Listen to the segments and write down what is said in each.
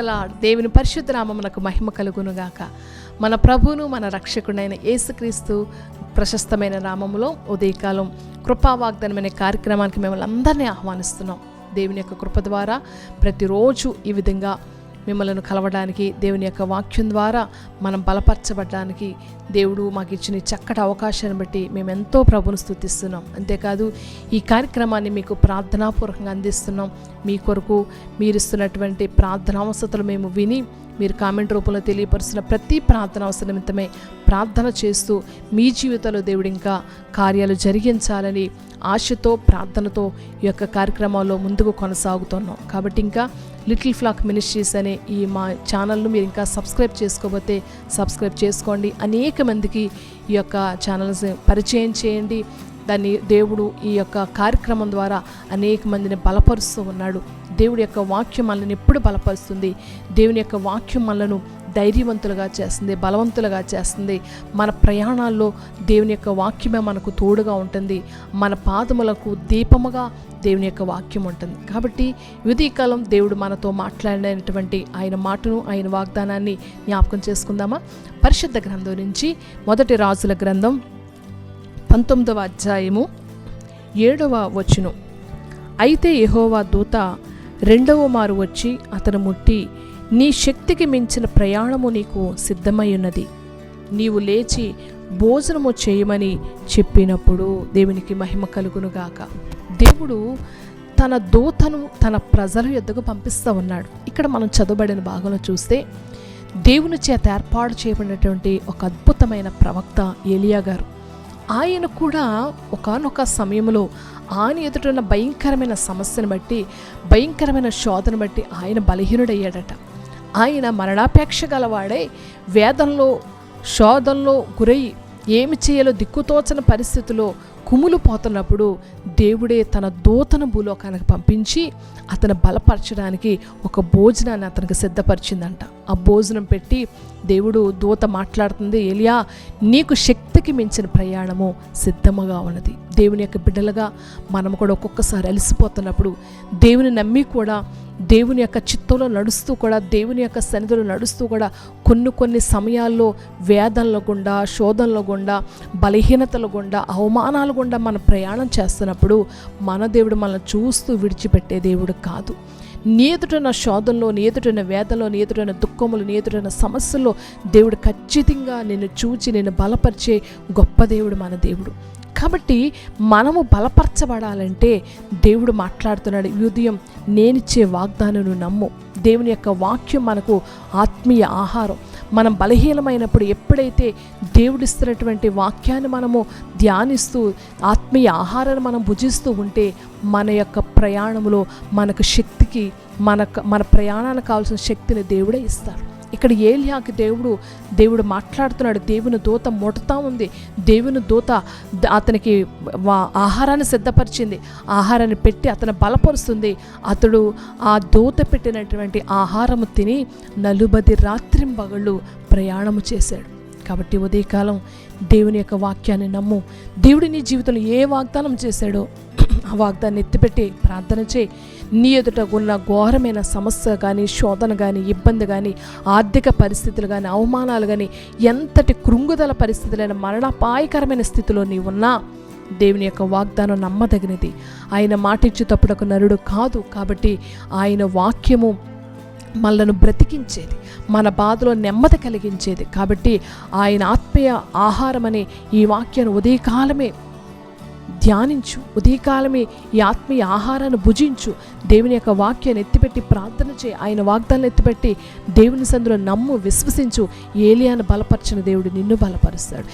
Lord. దేవుని పరిశుద్ధ నామమునకు మహిమ కలుగునుగాక. మన ప్రభువును మన రక్షకుడైన యేసుక్రీస్తు ప్రశస్తమైన నామములో ఉదయకాలం కృపా వాగ్దానం అనే కార్యక్రమానికి మిమ్మల్ని అందరినీ ఆహ్వానిస్తున్నాం. దేవుని యొక్క కృప ద్వారా ప్రతిరోజు ఈ విధంగా మిమ్మల్ని కలవడానికి, దేవుని యొక్క వాక్యం ద్వారా మనం బలపరచబడడానికి దేవుడు మాకు ఇచ్చిన చక్కటి అవకాశాన్ని బట్టి మేము ఎంతో ప్రభువును స్తుతిస్తున్నాం. అంతేకాదు ఈ కార్యక్రమాన్ని మీకు ప్రార్థనాపూర్వకంగా అందిస్తున్నాం. మీ కొరకు మీరిస్తున్నటువంటి ప్రార్థనావసరతలు మేము విని మీరు కామెంట్ రూపంలో తెలియపరుస్తున్న ప్రతి ప్రార్థన అవసరం నిమిత్తమే ప్రార్థన చేస్తూ మీ జీవితంలో దేవుడు ఇంకా కార్యాలు జరిగించాలని ఆశతో ప్రార్థనతో ఈ యొక్క కార్యక్రమాల్లో ముందుకు కొనసాగుతున్నాం. కాబట్టి ఇంకా లిటిల్ ఫ్లాక్ మినిస్ట్రీస్ అనే ఈ మా ఛానల్ను మీరు ఇంకా సబ్స్క్రైబ్ చేసుకోకపోతే సబ్స్క్రైబ్ చేసుకోండి. అనేక మందికి ఈ యొక్క ఛానల్స్ పరిచయం చేయండి. దాన్ని దేవుడు ఈ యొక్క కార్యక్రమం ద్వారా అనేక మందిని బలపరుస్తూ ఉన్నాడు. దేవుడి యొక్క వాక్యం మనల్ని ఎప్పుడు బలపరుస్తుంది. దేవుని యొక్క వాక్యం మనలను ధైర్యవంతులుగా చేస్తుంది, బలవంతులుగా చేస్తుంది. మన ప్రయాణాల్లో దేవుని యొక్క వాక్యమే మనకు తోడుగా ఉంటుంది. మన పాదములకు దీపముగా దేవుని యొక్క వాక్యం ఉంటుంది. కాబట్టి ఉదయకాలం దేవుడు మనతో మాట్లాడినటువంటి ఆయన మాటను, ఆయన వాగ్దానాన్ని జ్ఞాపకం చేసుకుందామా? పరిశుద్ధ గ్రంథం నుంచి మొదటి రాజుల గ్రంథం 19వ అధ్యాయము 7వ వచనం. అయితే యెహోవా దూత రెండవ మారు వచ్చి అతను ముట్టి, నీ శక్తికి మించిన ప్రయాణము నీకు సిద్ధమై ఉన్నది, నీవు లేచి భోజనము చేయమని చెప్పినప్పుడు. దేవునికి మహిమ కలుగునుగాక. దేవుడు తన దూతను తన ప్రజల యొద్దకు పంపిస్తూ ఉన్నాడు. ఇక్కడ మనం చదవబడిన భాగంలో చూస్తే దేవుని చేత ఏర్పాటు చేయబడినటువంటి ఒక అద్భుతమైన ప్రవక్త ఏలియా గారు. ఆయన కూడా ఒకానొక సమయంలో ఆయన ఎదుటిన్న భయంకరమైన సమస్యను బట్టి, భయంకరమైన శోధను బట్టి ఆయన బలహీనుడయ్యాడట. ఆయన మరణాపేక్ష గలవాడై వేదంలో శోధంలో గురై ఏమి చేయాలో దిక్కుతోచని పరిస్థితిలో కుములు పోతున్నప్పుడు దేవుడే తన దూతను భూలోకానికి పంపించి అతను బలపరచడానికి ఒక భోజనాన్ని అతనికి సిద్ధపరిచిందంట. ఆ భోజనం పెట్టి దేవుడు దూత మాట్లాడుతుంది, ఏలియా నీకు శక్తికి మించిన ప్రయాణము సిద్ధముగా ఉన్నది. దేవుని యొక్క బిడ్డలుగా మనం కూడా ఒక్కొక్కసారి అలసిపోతున్నప్పుడు దేవుని నమ్మి కూడా దేవుని యొక్క చిత్తంలో నడుస్తూ కూడా దేవుని యొక్క సన్నిధిలో నడుస్తూ కూడా కొన్ని సమయాల్లో వేదనల గుండా, శోధనల గుండా, బలహీనతల గుండా, అవమానాల గుండా మనం ప్రయాణం చేస్తున్నప్పుడు మన దేవుడు మనల్ని చూస్తూ విడిచిపెట్టే దేవుడు కాదు. నీ ఎదుటైన శోధనలో, నీ ఎదుటైన వేదనలో, నీ ఎదుటైన దుఃఖములు, నీ ఎదుటైన సమస్యల్లో దేవుడు ఖచ్చితంగా నిన్ను చూచి నిన్ను బలపరిచే గొప్ప దేవుడు మన దేవుడు. కాబట్టి మనము బలపరచబడాలంటే దేవుడు మాట్లాడుతున్నాడు, ఉదయం నేనిచ్చే వాగ్దానం నమ్ము. దేవుని యొక్క వాక్యం మనకు ఆత్మీయ ఆహారం. మనం బలహీనమైనప్పుడు ఎప్పుడైతే దేవుడిస్తున్నటువంటి వాక్యాన్ని మనము ధ్యానిస్తూ ఆత్మీయ ఆహారాన్ని మనం భుజిస్తూ ఉంటే మన యొక్క ప్రయాణంలో మనకు శక్తికి మన ప్రయాణానికి కావాల్సిన శక్తిని దేవుడే ఇస్తారు. ఇక్కడ ఏలియాకి దేవుడు మాట్లాడుతున్నాడు. దేవుని దూత ముడతా ఉంది. దేవుని దూత అతనికి ఆహారాన్ని సిద్ధపరిచింది. ఆహారాన్ని పెట్టి అతను బలపరుస్తుంది. అతడు ఆ దూత పెట్టినటువంటి ఆహారము తిని 40 రాత్రింబగళ్ళు ప్రయాణము చేశాడు. కాబట్టి ఉదయకాలం దేవుని యొక్క వాక్యాన్ని నమ్ము. దేవుడి నీ జీవితంలో ఏ వాగ్దానం చేశాడో ఆ వాగ్దాన్ని ఎత్తిపెట్టి ప్రార్థన చేయి. నీ ఎదుట ఉన్న ఘోరమైన సమస్య కానీ, శోధన కానీ, ఇబ్బంది కానీ, ఆర్థిక పరిస్థితులు కానీ, అవమానాలు కానీ, ఎంతటి కృంగుదల పరిస్థితులైన మరణాపాయకరమైన స్థితిలో నీ ఉన్నా దేవుని యొక్క వాగ్దానం నమ్మదగినది. ఆయన మాట ఇచ్చేటప్పుడు నరుడు కాదు. కాబట్టి ఆయన వాక్యము మనలను బ్రతికించేది, మన బాధలో నెమ్మది కలిగించేది. కాబట్టి ఆయన ఆత్మీయ ఆహారం అనే ఈ వాక్యాన్ని ఉదయకాలమే ధ్యానించు, ఉదయకాలమే ఈ ఆత్మీయ ఆహారాన్ని భుజించు. దేవుని యొక్క వాక్యాన్ని ఎత్తిపెట్టి ప్రార్థన చేయి. ఆయన వాగ్దానాన్ని ఎత్తిపెట్టి దేవుని సందులో నమ్ము, విశ్వసించు. ఏలియాను బలపరిచిన దేవుడు నిన్ను బలపరుస్తాడు.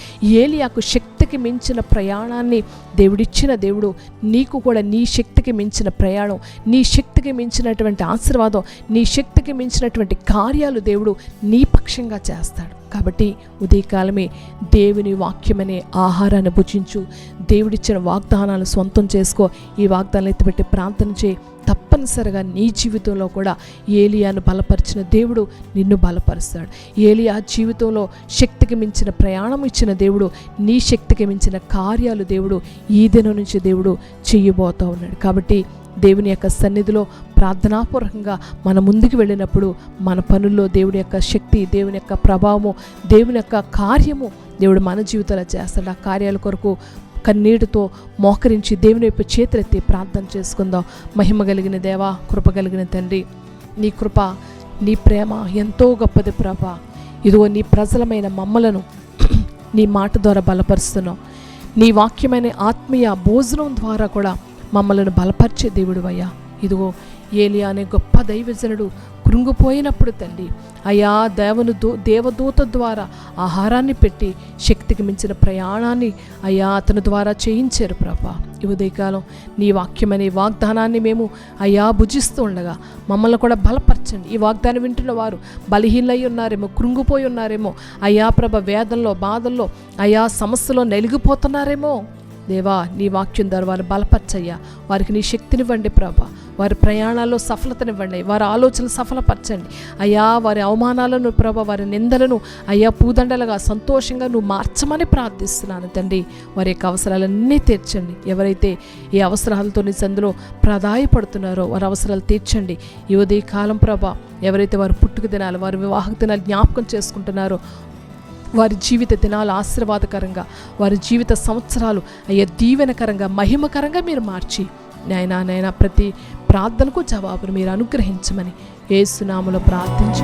ఏలియాకు శక్తికి మించిన ప్రయాణాన్ని దేవుడిచ్చిన దేవుడు నీకు కూడా నీ శక్తికి మించిన ప్రయాణం, నీ శక్తికి మించినటువంటి ఆశీర్వాదం, నీ శక్తికి మించినటువంటి కార్యాలు దేవుడు నీ పక్షంగా చేస్తాడు. కాబట్టి ఉదయకాలమే దేవుని వాక్యమనే ఆహారాన్ని భుజించు. దేవుడిచ్చిన వాగ్దానాలు సొంతం చేసుకో. ఈ వాగ్దానాలు ఎత్తిపెట్టి ప్రార్థన చేయి. తప్పనిసరిగా నీ జీవితంలో కూడా ఏలియాను బలపరిచిన దేవుడు నిన్ను బలపరుస్తాడు. ఏలియా జీవితంలో శక్తికి మించిన ప్రయాణం ఇచ్చిన దేవుడు నీ శక్తికి మించిన కార్యాలు దేవుడు ఈ దినం నుంచి దేవుడు చెయ్యబోతూ ఉన్నాడు. కాబట్టి దేవుని యొక్క సన్నిధిలో ప్రార్థనాపూర్వకంగా మన ముందుకు వెళ్ళినప్పుడు మన పనుల్లో దేవుడి యొక్క శక్తి, దేవుని యొక్క ప్రభావము, దేవుని యొక్క కార్యము దేవుడు మన జీవితంలో చేస్తాడు. ఆ కార్యాల కొరకు కన్నీటితో మోకరించి దేవుని వైపు చేతులెత్తి ప్రార్థన చేసుకుందాం. మహిమ కలిగిన దేవా, కృప కలిగిన తండ్రి, నీ కృప, నీ ప్రేమ ఎంతో గొప్పది ప్రభా. ఇదిగో నీ ప్రజలమైన మమ్మలను నీ మాట ద్వారా బలపరుస్తున్నావు. నీ వాక్యమైన ఆత్మీయ భోజనం ద్వారా కూడా మమ్మలను బలపరిచే దేవుడు అయ్యా. ఇదిగో ఏలియా అనే గొప్ప దైవజనుడు కృంగిపోయినప్పుడు తండ్రి అయ్యా దేవదూత ద్వారా ఆహారాన్ని పెట్టి శక్తికి మించిన ప్రయాణాన్ని అయ్యా అతని ద్వారా చేయించారు ప్రభా. ఈ ఉదయకాలం నీ వాక్యమనే వాగ్దానాన్ని మేము అయ్యా భుజిస్తూ ఉండగా మమ్మల్ని కూడా బలపరచండి. ఈ వాగ్దానం వింటున్న వారు బలహీనై ఉన్నారేమో, కృంగిపోయి ఉన్నారేమో అయ్యా ప్రభ, వేదనలో, బాధల్లో అయ్యా సమస్యలో నలిగిపోతున్నారేమో దేవా, నీ వాక్యం ద్వారా వారు బలపరచయ్యా. వారికి నీ శక్తినివ్వండి ప్రభా. వారి ప్రయాణాల్లో సఫలతనివ్వండి. వారి ఆలోచనలు సఫలపరచండి అయ్యా. వారి అవమానాలను ప్రభా, వారి నిందలను అయ్యా పూదండలుగా సంతోషంగా నువ్వు మార్చమని ప్రార్థిస్తున్నాను తండ్రి. వారి యొక్క అవసరాలన్నీ తీర్చండి. ఎవరైతే ఈ అవసరాలతో నీ సందులో ప్రాధాయపడుతున్నారో వారి అవసరాలు తీర్చండి. ఈ ఉదయ కాలం ప్రభా, ఎవరైతే వారి పుట్టుక దినాలు, వారి వివాహక దినాలు జ్ఞాపకం చేసుకుంటున్నారో వారి జీవిత దినాలు ఆశీర్వాదకరంగా, వారి జీవిత సంవత్సరాలు అయ్యా దీవెనకరంగా, మహిమకరంగా మీరు మార్చి నాయనా ప్రతి ప్రార్థనకు జవాబును మీరు అనుగ్రహించమని యేసు నామములో ప్రార్థించి